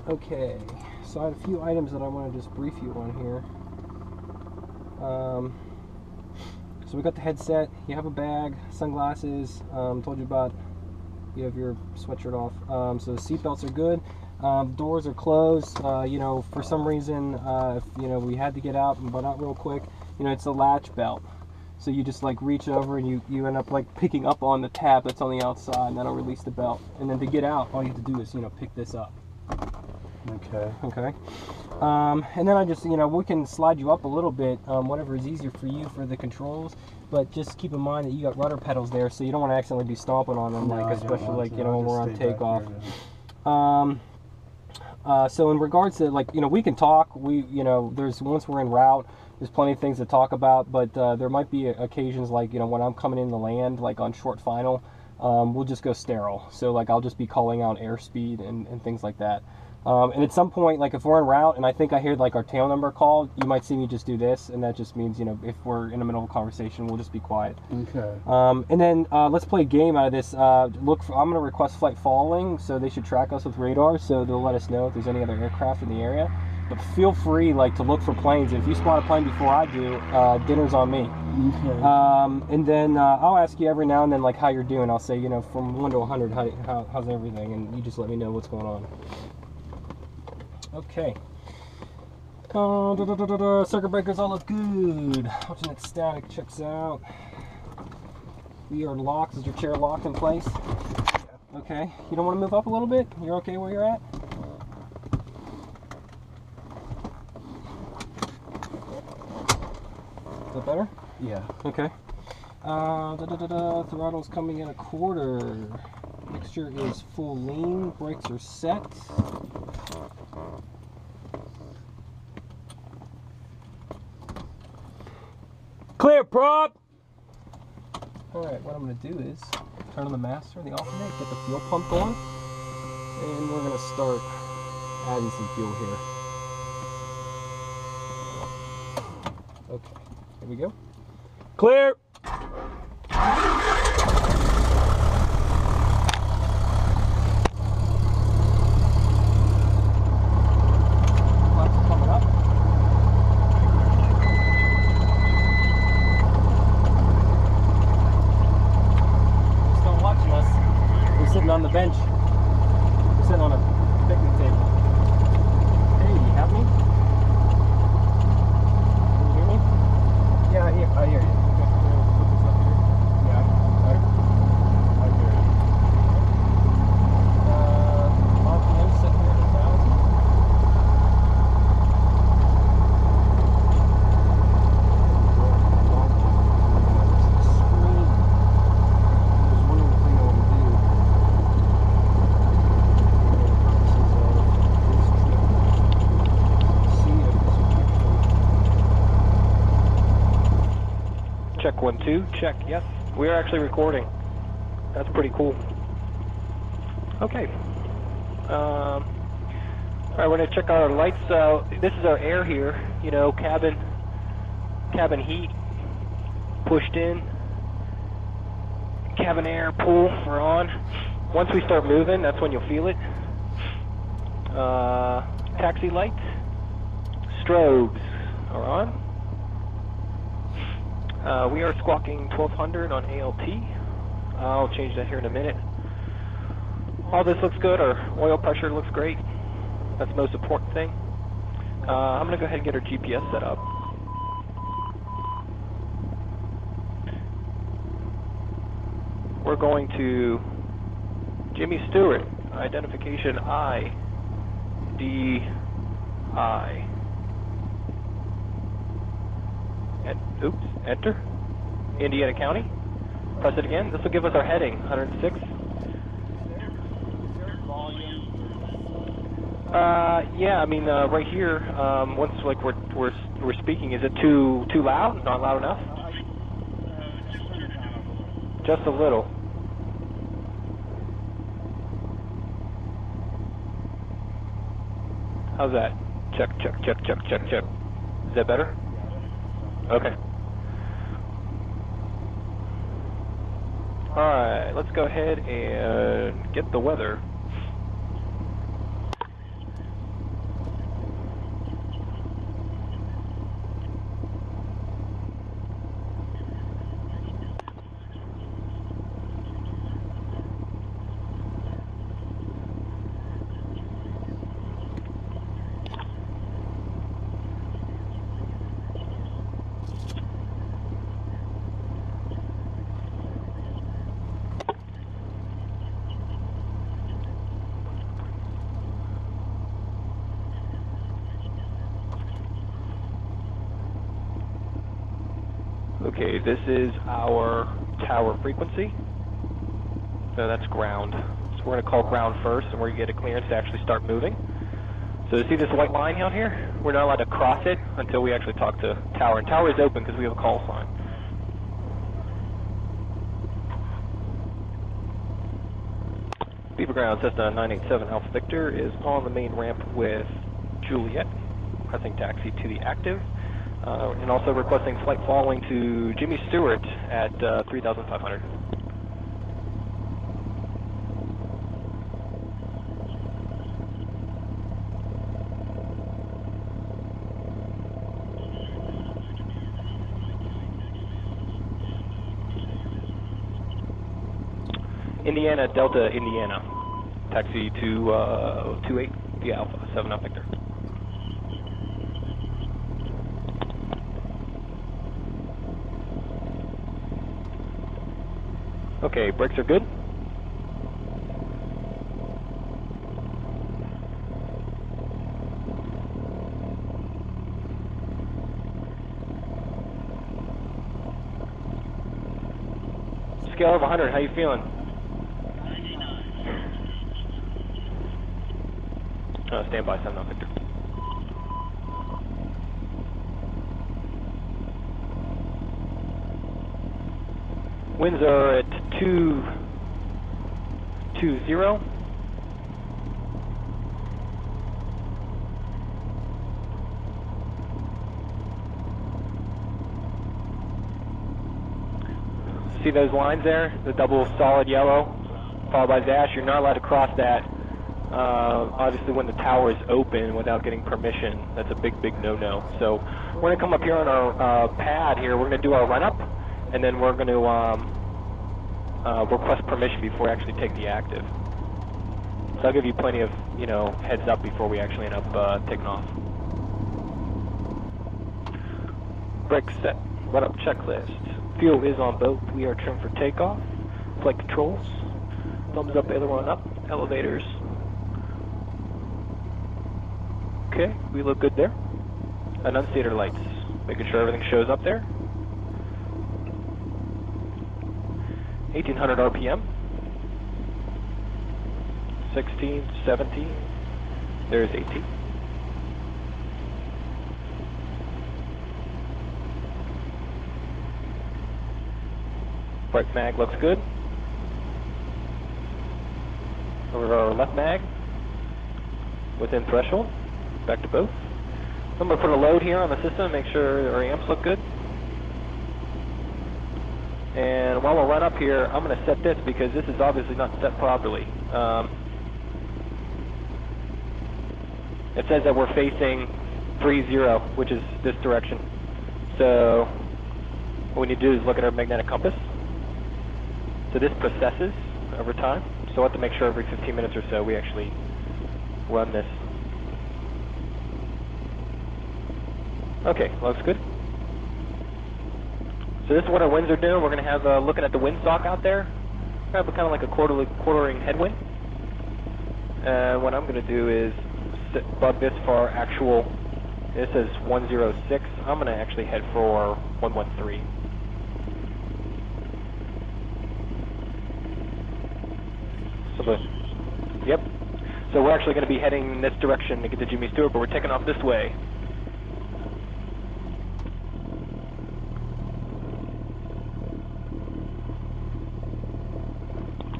Okay, so I have a few items that I want to just brief you on here. So we got the headset, you have a bag, sunglasses, told you about, you have your sweatshirt off. So the seatbelts are good. Doors are closed. You know, for some reason, if you know we had to get out, but not real quick, you know, it's a latch belt. So you just like reach over and you end up like picking up on the tab that's on the outside, and that'll release the belt. And then to get out, all you have to do is, you know, pick this up. Okay. Okay. And then I just, you know, we can slide you up a little bit, whatever is easier for you for the controls. But just keep in mind that you got rudder pedals there, so you don't want to accidentally be stomping on them, like especially like you know when we're on takeoff. So in regards to like, you know, we can talk. You know, once we're en route, there's plenty of things to talk about. But there might be occasions like, you know, when I'm coming in to land, like on short final, we'll just go sterile. So like I'll just be calling out airspeed and things like that. And at some point, like if we're en route and I think I hear like our tail number called, you might see me just do this, and that just means, you know, if we're in the middle of a conversation, we'll just be quiet. Okay. And then let's play a game out of this. I'm going to request flight following, so they should track us with radar, so they'll let us know if there's any other aircraft in the area. But feel free like to look for planes. If you spot a plane before I do, dinner's on me. Okay. And then I'll ask you every now and then like how you're doing. I'll say, you know, from 1 to 100, how's everything, and you just let me know what's going on. Okay. Circuit breakers all look good. Alternate static checks out. We are locked. Is your chair locked in place? Okay. You don't want to move up a little bit? You're okay where you're at? Is that better? Yeah. Okay. Throttle's coming in a quarter. Mixture is full lean. Brakes are set. Clear, prop! Alright, what I'm going to do is turn on the master, the alternate, get the fuel pump going, and we're going to start adding some fuel here. Okay, here we go. Clear! On the bench. We're sitting on a picnic table. Hey, do you have me? Can you hear me? Yeah, I hear you. Okay, put this up here. Yeah, I hear you. RPM set here at 1,000. Check 1, 2, check, yes. We're actually recording. That's pretty cool. Okay. Alright, we're going to check our lights. This is our air here, you know, cabin heat, pushed in, cabin air, pull, we're on. Once we start moving, that's when you'll feel it. Taxi lights, strobes are on. We are squawking 1200 on ALT. I'll change that here in a minute. All this looks good. Our oil pressure looks great. That's the most important thing. I'm going to go ahead and get our GPS set up. We're going to Jimmy Stewart, identification IDI. And, oops, enter. Indiana County. Press it again. This will give us our heading, 106. Yeah, I mean, right here, once like we're speaking, is it too loud? Not loud enough? Just a little. How's that? Check, check, check, check, check, check. Is that better? Okay. Alright, let's go ahead and get the weather. Okay, this is our tower frequency. So that's ground. So we're going to call ground first, and we're going to get a clearance to actually start moving. So you see this white line out here? We're not allowed to cross it until we actually talk to tower. And tower is open because we have a call sign. Beaver Ground, Cessna 987 Alpha Victor is on the main ramp with Juliet, requesting taxi to the active, and also requesting flight following to Jimmy Stewart at 3,500. Indiana, Delta, Indiana. Taxi to 28 via Alpha, 7 Alpha Victor. Okay, brakes are good. Scale of 100, how you feeling? Stand by, 7 Victor. Winds are at 220. See those lines there? The double solid yellow followed by dash. You're not allowed to cross that. Obviously, when the tower is open without getting permission, that's a big, big no-no. So we're going to come up here on our pad here. We're going to do our run-up, and then we're going to request permission before we actually take the active. So I'll give you plenty of, heads up before we actually end up taking off. Brakes set. Run-up checklist. Fuel is on boat. We are trimmed for takeoff. Flight controls. Thumbs up, aileron up. Elevators. Okay, we look good there. Annunciator lights, making sure everything shows up there. 1800 RPM. 16, 17. There's 18. Right mag looks good. Over our left mag. Within threshold. Back to both. I'm going to put a load here on the system, make sure our amps look good. And while we'll run up here, I'm going to set this because this is obviously not set properly. It says that we're facing 30, which is this direction. So what we need to do is look at our magnetic compass. So this processes over time. So we'll have to make sure every 15 minutes or so we actually run this. Okay, looks good. So this is what our winds are doing. We're going to have looking at the windsock out there. We're going to have kind of like a quartering headwind. And what I'm going to do is bug this for our actual. This is 106. I'm going to actually head for 113. So yep. So we're actually going to be heading in this direction to get to Jimmy Stewart, but we're taking off this way.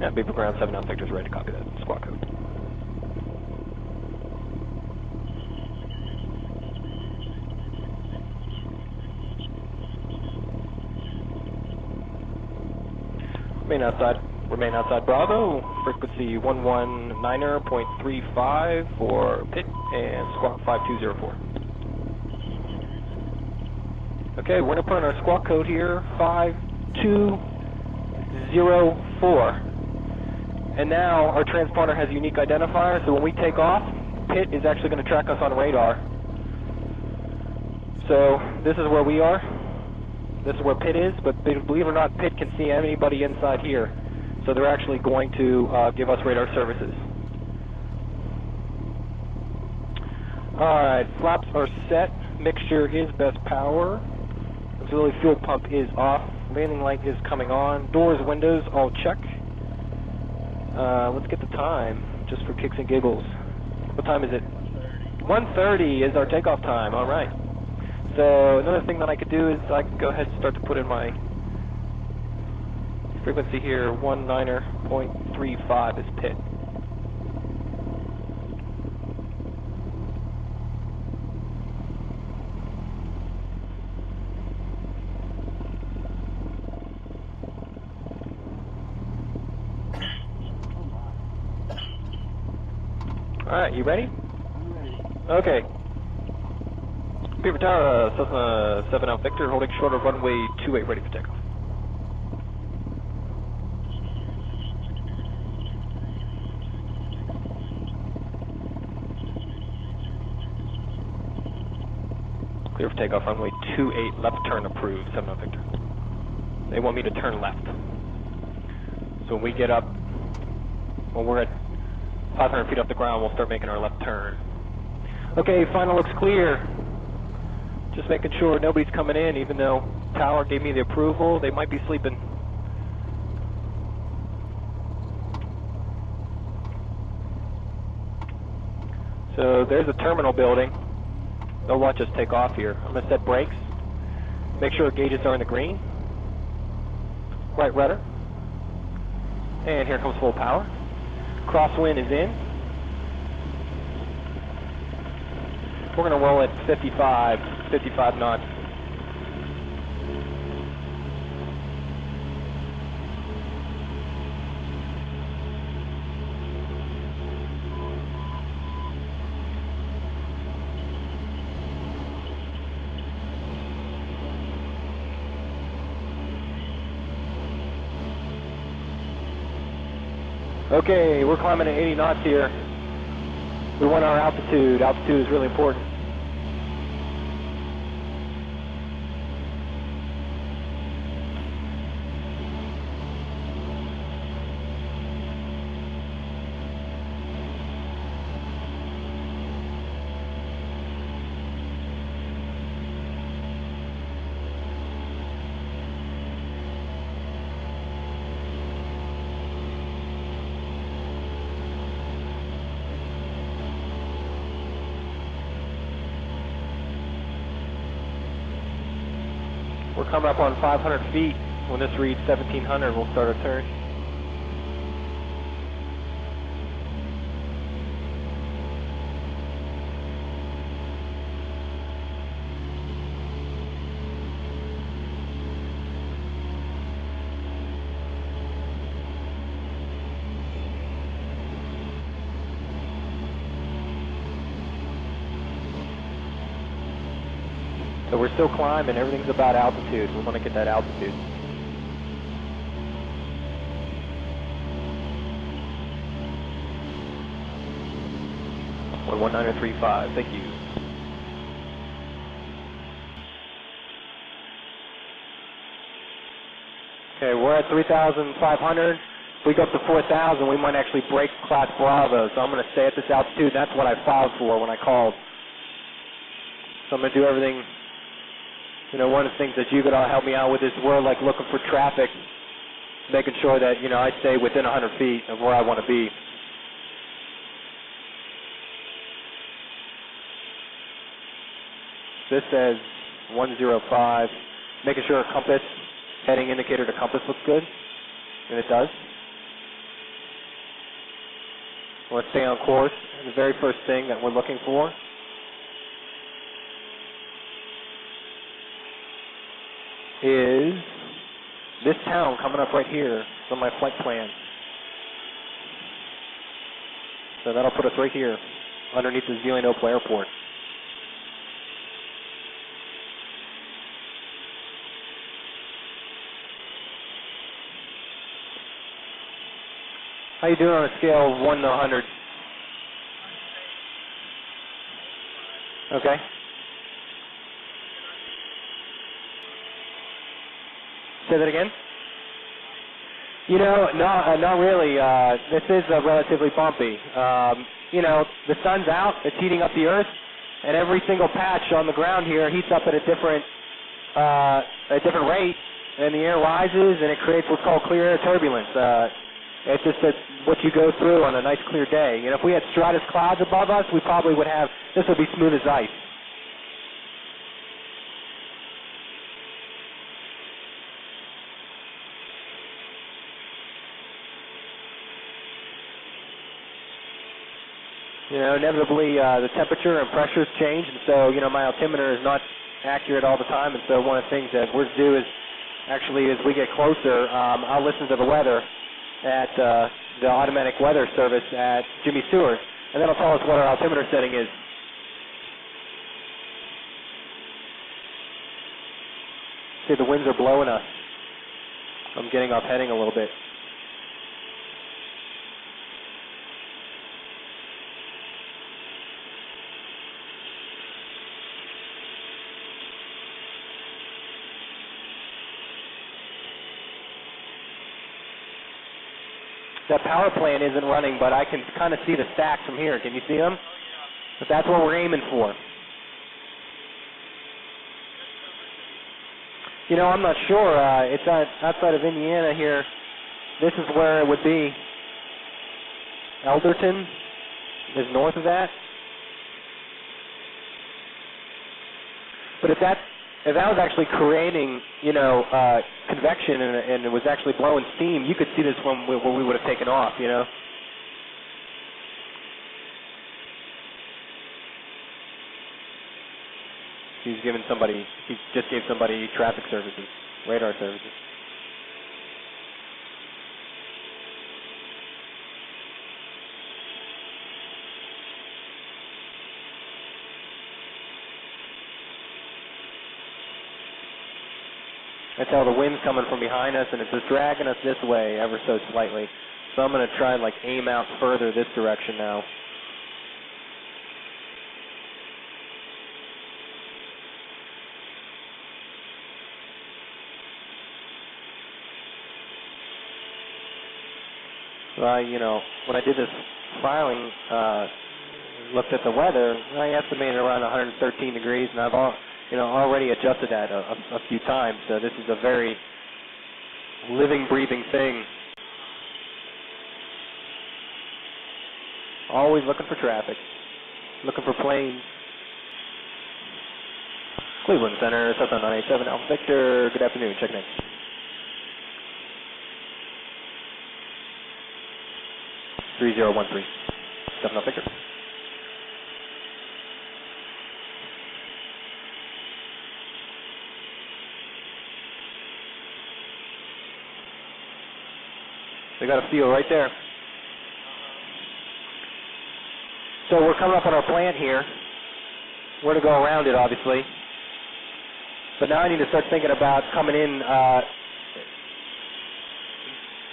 Yeah, Beaver Ground 7 Alpha Victor's ready to copy that squawk code. Remain outside Bravo, frequency 119.35 for pit, and squawk 5204. Okay, we're going to put in our squawk code here, 5204. And now our transponder has a unique identifier, so when we take off, pit is actually going to track us on radar. So this is where we are. This is where pit is, but believe it or not, pit can see anybody inside here. So they're actually going to give us radar services. Alright, flaps are set. Mixture is best power. Auxiliary fuel pump is off. Landing light is coming on. Doors, windows, all check. Let's get the time, just for kicks and giggles. What time is it? 1:30 is our takeoff time. All right. So another thing that I could do is I could go ahead and start to put in my frequency here. 19.35 is pit. All right, you ready? I'm ready. Okay. Beaver Tower, Cessna 7 out Victor, holding short of runway 28, ready for takeoff. Clear for takeoff, runway 28, left turn approved, 7 out Victor. They want me to turn left. So when we get up, when we're at 500 feet off the ground, we'll start making our left turn. Okay, final looks clear. Just making sure nobody's coming in, even though Tower gave me the approval. They might be sleeping. So there's a terminal building. They'll watch us take off here. I'm going to set brakes. Make sure our gauges are in the green. Right rudder. And here comes full power. Crosswind is in. We're going to roll at 55 knots. Okay, we're climbing at 80 knots here. We want our altitude. Altitude is really important. We're coming up on 500 feet. When this reads 1700, we'll start our turn. So we're still climbing. Everything's about altitude. We want to get that altitude. Or 1935. Thank you. Okay, we're at 3,500. If we go up to 4,000, we might actually break Class Bravo. So I'm going to stay at this altitude. That's what I filed for when I called. So I'm going to do everything. You know, one of the things that you could all help me out with is we're like looking for traffic, making sure that, you know, I stay within 100 feet of where I want to be. This says 105, making sure a compass, heading indicator to compass looks good, and it does. Let's stay on course. And the very first thing that we're looking for is this town coming up right here. It's on my flight plan. So that'll put us right here, underneath the Zelienople Airport. How you doing on a scale of 1 to 100? Okay. Say that again? You know, not really. This is relatively bumpy. You know, the sun's out, it's heating up the earth, and every single patch on the ground here heats up at a different a different rate, and the air rises, and it creates what's called clear air turbulence. It's just what you go through on a nice clear day. You know, if we had stratus clouds above us, we probably would have, this would be smooth as ice. You know, inevitably the temperature and pressures change, and so, you know, my altimeter is not accurate all the time, and so one of the things that we're to do is, actually, as we get closer, I'll listen to the weather at the automatic weather service at Jimmy Stewart, and that'll tell us what our altimeter setting is. See, the winds are blowing us. I'm getting off heading a little bit. That power plant isn't running, but I can kind of see the stacks from here. Can you see them? But that's what we're aiming for. You know, I'm not sure. It's outside of Indiana here. This is where it would be. Elderton is north of that. But if that was actually creating, you know, convection and it was actually blowing steam, you could see this when we would have taken off, you know. He just gave somebody traffic services, radar services. I tell the wind's coming from behind us, and it's just dragging us this way ever so slightly. So I'm going to try and like aim out further this direction now. You know, when I did this filing, looked at the weather, I estimated around 113 degrees, and I've already adjusted that a few times. So this is a very living, breathing thing. Always looking for traffic, looking for planes. Cleveland Center, Cessna 987 Alpha Victor. Good afternoon. Checking in. (3013) Cessna Victor. They got a field right there. So we're coming up on our plant here. We're going to go around it, obviously. But now I need to start thinking about coming in,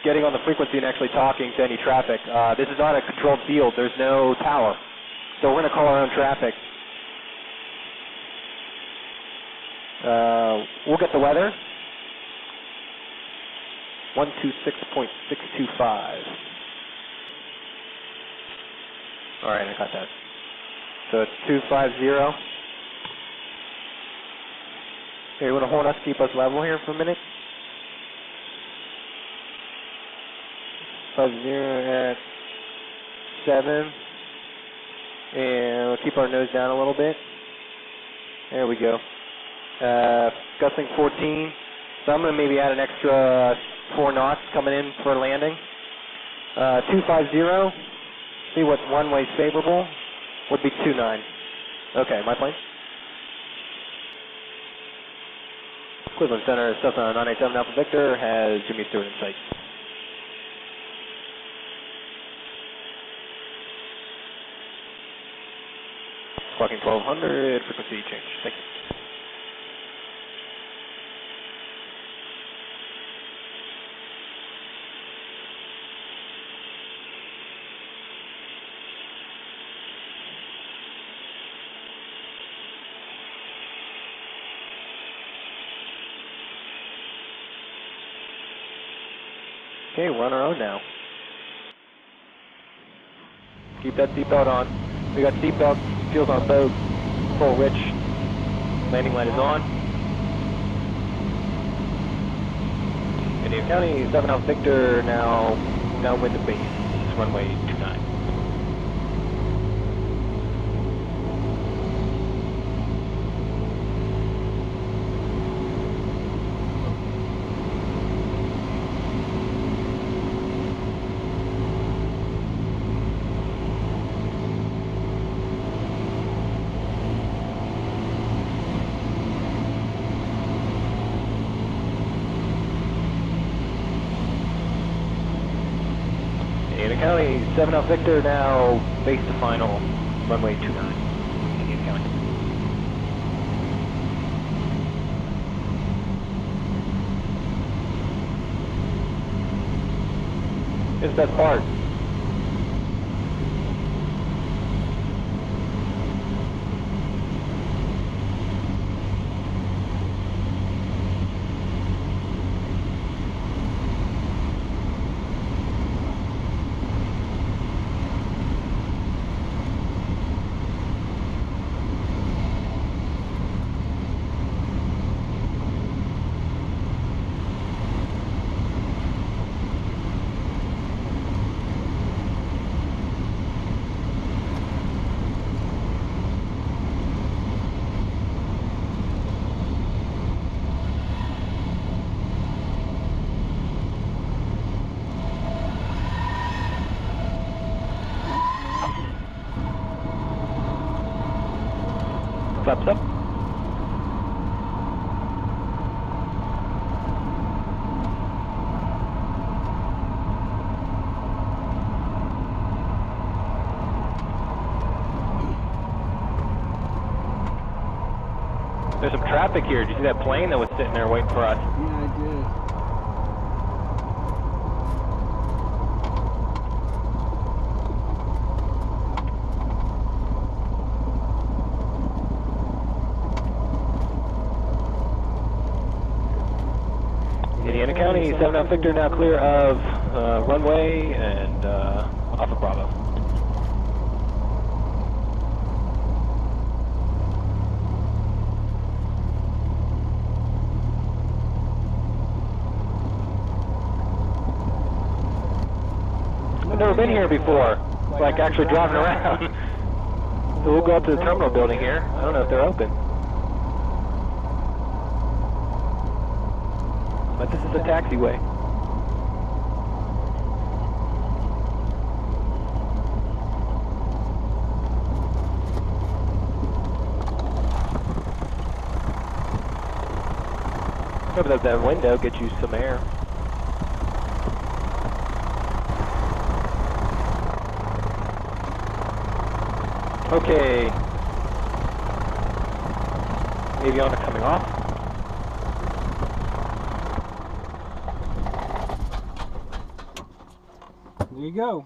getting on the frequency and actually talking to any traffic. This is not a controlled field. There's no tower. So we're going to call our own traffic. We'll get the weather. 126.625. All right, I got that. So it's 250. Here, you want to hold us, keep us level here for a minute? 50 at 7. And we'll keep our nose down a little bit. There we go. Gusting 14. So I'm going to maybe add an extra 4 knots coming in for landing. 250. See what one way's favorable. Would be 29. Okay, my plane. Cleveland Center, Cessna 987 Alpha Victor has Jimmy Stewart in sight. Squawking 1200, frequency change. Thank you. Okay, we're on our own now. Keep that seatbelt on. We got seatbelt, fuel's on boat, full rich. Landing light is on. Beaver County, 7 Alpha Victor, now downwind of base, runway 29. Beaver County, 7 Alpha Victor, now base to final, runway 29. Beaver County. Here's the best part. Flaps up. There's some traffic here. Did you see that plane that was sitting there waiting for us? Yeah, I did. Indiana County, 7 Alpha Victor, now clear of runway and off of Bravo. I've never been here before, like actually driving around. So we'll go up to the terminal building here. I don't know if they're open. But this is the taxiway. Open up that window, get you some air. Okay. Avionics coming off. There you go.